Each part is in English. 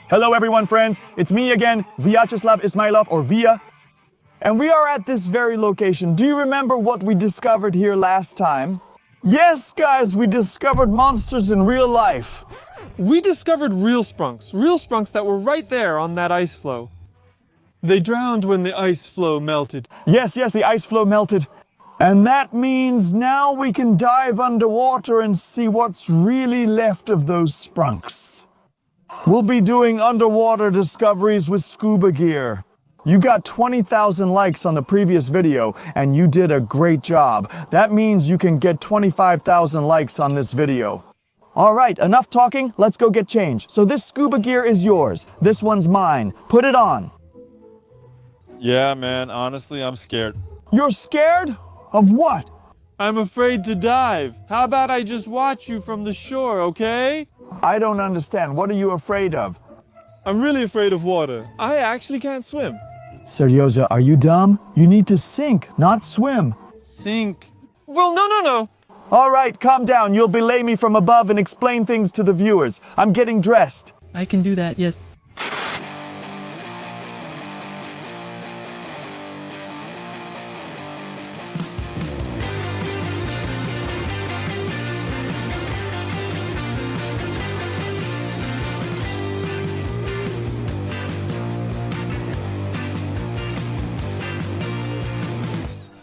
Hello everyone, friends. It's me again, Vyacheslav Ismailov, or Via. And we are at this very location. Do you remember what we discovered here last time? Yes, guys, we discovered monsters in real life. We discovered real sprunks that were right there on that ice floe. They drowned when the ice floe melted. Yes, the ice floe melted. And that means now we can dive underwater and see what's really left of those sprunks. We'll be doing underwater discoveries with scuba gear. You got 20,000 likes on the previous video, and you did a great job. That means you can get 25,000 likes on this video. All right, enough talking, let's go get changed. So this scuba gear is yours. This one's mine. Put it on. Yeah, man, honestly, I'm scared. You're scared? Of what? I'm afraid to dive. How about I just watch you from the shore, okay? I don't understand. What are you afraid of? I'm really afraid of water. I actually can't swim. Seryoza, are you dumb? You need to sink, not swim. Sink? Well, no. All right, calm down. You'll belay me from above and explain things to the viewers. I'm getting dressed. I can do that, yes.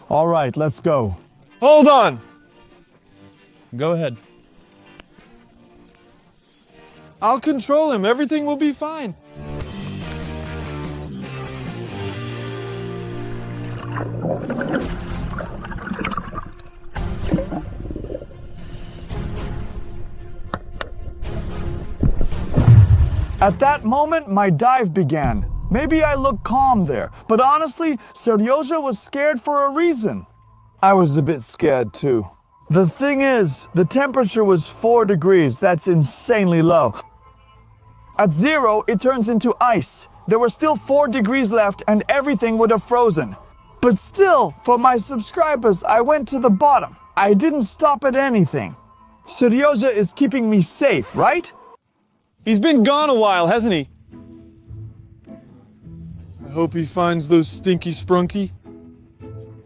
All right, let's go. Hold on! Go ahead. I'll control him. Everything will be fine. At that moment, my dive began. Maybe I look calm there, but honestly, Seryoza was scared for a reason. I was a bit scared too. The thing is, the temperature was 4 degrees. That's insanely low. At 0, it turns into ice. There were still 4 degrees left and everything would have frozen. But still, for my subscribers, I went to the bottom. I didn't stop at anything. Seryoza is keeping me safe, right? He's been gone a while, hasn't he? I hope he finds those stinky Sprunki.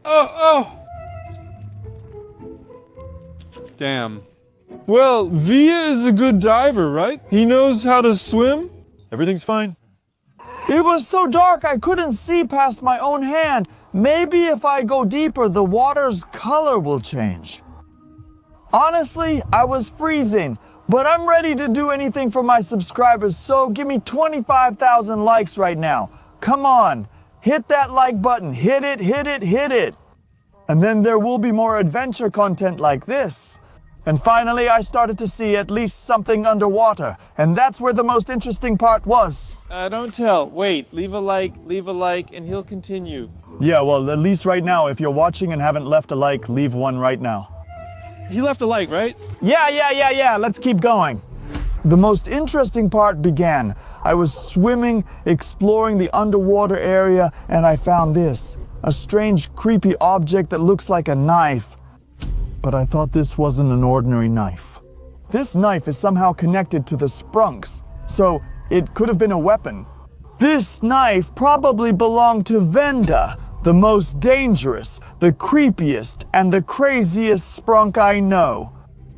Oh! Damn. Well, Via is a good diver, right? He knows how to swim. Everything's fine. It was so dark I couldn't see past my own hand. Maybe if I go deeper, the water's color will change. Honestly, I was freezing, but I'm ready to do anything for my subscribers, so give me 25,000 likes right now. Come on, hit that like button, hit it. And then there will be more adventure content like this. And finally, I started to see at least something underwater, and that's where the most interesting part was. Don't tell. Wait, leave a like, and he'll continue. Yeah, well, at least right now, if you're watching and haven't left a like, leave one right now. He left a like, right? Yeah, let's keep going. The most interesting part began. I was swimming, exploring the underwater area, and I found this. A strange, creepy object that looks like a knife. But I thought this wasn't an ordinary knife. This knife is somehow connected to the sprunks, so it could have been a weapon. This knife probably belonged to Venda, the most dangerous, the creepiest, and the craziest sprunk I know.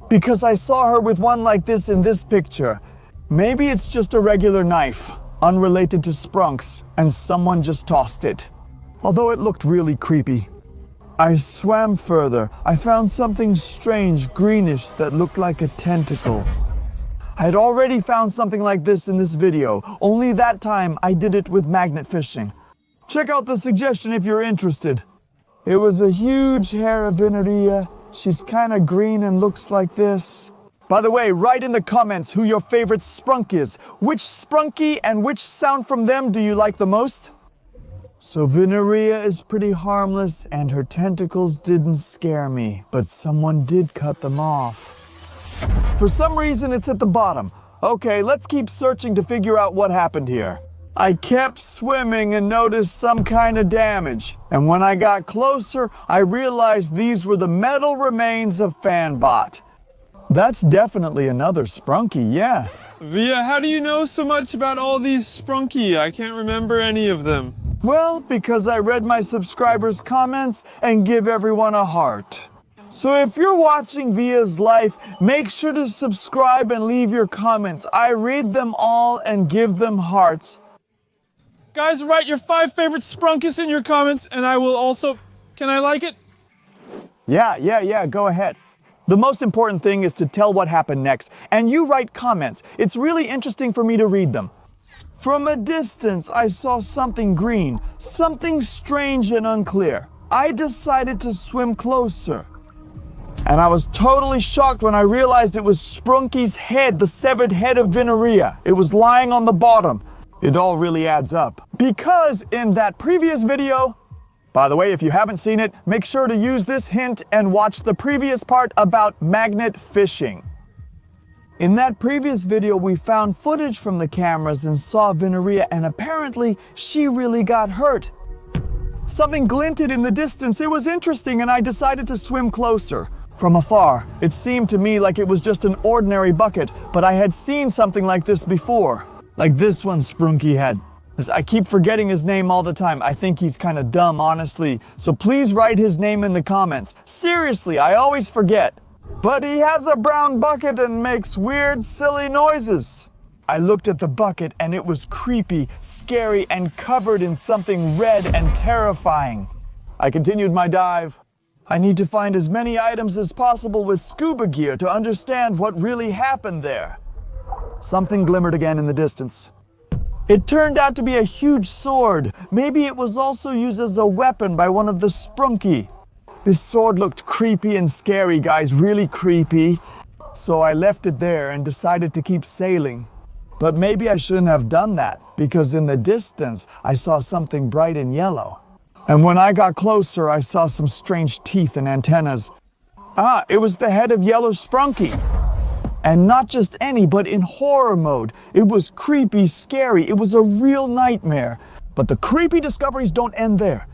Because I saw her with one like this in this picture. Maybe it's just a regular knife, unrelated to sprunks, and someone just tossed it. Although it looked really creepy. I swam further. I found something strange, greenish, that looked like a tentacle. I had already found something like this in this video, only that time I did it with magnet fishing. Check out the suggestion if you're interested. It was a huge Heravineria. She's kinda green and looks like this. By the way, write in the comments who your favorite sprunk is. Which sprunky and which sound from them do you like the most? So Veneria is pretty harmless and her tentacles didn't scare me, but someone did cut them off. For some reason it's at the bottom. Okay, let's keep searching to figure out what happened here. I kept swimming and noticed some kind of damage. And when I got closer, I realized these were the metal remains of Fanbot. That's definitely another Sprunki, yeah. Via, how do you know so much about all these Sprunki? I can't remember any of them. Well, because I read my subscribers' comments and give everyone a heart. So if you're watching Via's life, make sure to subscribe and leave your comments. I read them all and give them hearts. Guys, write your 5 favorite Sprunkis in your comments, and I will also... Can I like it? Yeah, go ahead. The most important thing is to tell what happened next, and you write comments. It's really interesting for me to read them. From a distance, I saw something green, something strange and unclear. I decided to swim closer. And I was totally shocked when I realized it was Sprunki's head, the severed head of Veneria. It was lying on the bottom. It all really adds up. Because in that previous video, by the way, if you haven't seen it, make sure to use this hint and watch the previous part about magnet fishing. In that previous video, we found footage from the cameras and saw Veneria, and apparently she really got hurt. Something glinted in the distance. It was interesting, and I decided to swim closer. From afar, it seemed to me like it was just an ordinary bucket, but I had seen something like this before. Like this one Sprunki had. I keep forgetting his name all the time. I think he's kind of dumb, honestly. So please write his name in the comments. Seriously, I always forget. But he has a brown bucket and makes weird, silly noises. I looked at the bucket and it was creepy, scary, and covered in something red and terrifying. I continued my dive. I need to find as many items as possible with scuba gear to understand what really happened there. Something glimmered again in the distance. It turned out to be a huge sword. Maybe it was also used as a weapon by one of the Sprunki. This sword looked creepy and scary, guys, really creepy. So I left it there and decided to keep sailing. But maybe I shouldn't have done that, because in the distance, I saw something bright and yellow. And when I got closer, I saw some strange teeth and antennas. It was the head of Yellow Sprunki. And not just any, but in horror mode. It was creepy, scary. It was a real nightmare. But the creepy discoveries don't end there.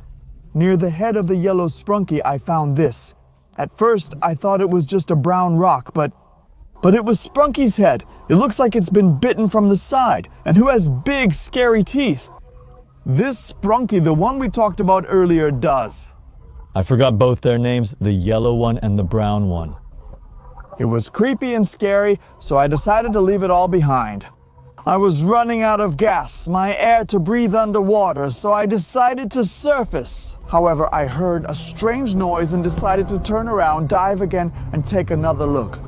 Near the head of the Yellow Sprunki, I found this. At first, I thought it was just a brown rock, but it was Sprunki's head. It looks like it's been bitten from the side, and who has big, scary teeth. This Sprunki, the one we talked about earlier, does. I forgot both their names, the yellow one and the brown one. It was creepy and scary, so I decided to leave it all behind. I was running out of gas, my air to breathe underwater, so I decided to surface. However, I heard a strange noise and decided to turn around, dive again, and take another look.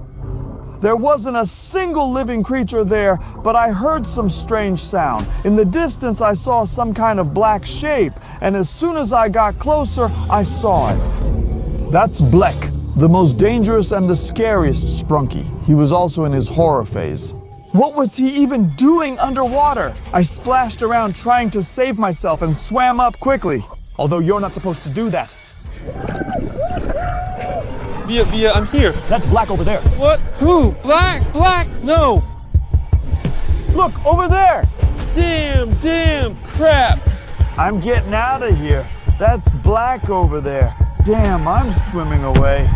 There wasn't a single living creature there, but I heard some strange sound. In the distance, I saw some kind of black shape, and as soon as I got closer, I saw it. That's Blek, the most dangerous and the scariest Sprunki. He was also in his horror phase. What was he even doing underwater? I splashed around trying to save myself and swam up quickly. Although you're not supposed to do that. Via, I'm here. That's Blek over there. What? Who? Black? No. Look, over there. Damn, crap. I'm getting out of here. That's Blek over there. Damn, I'm swimming away.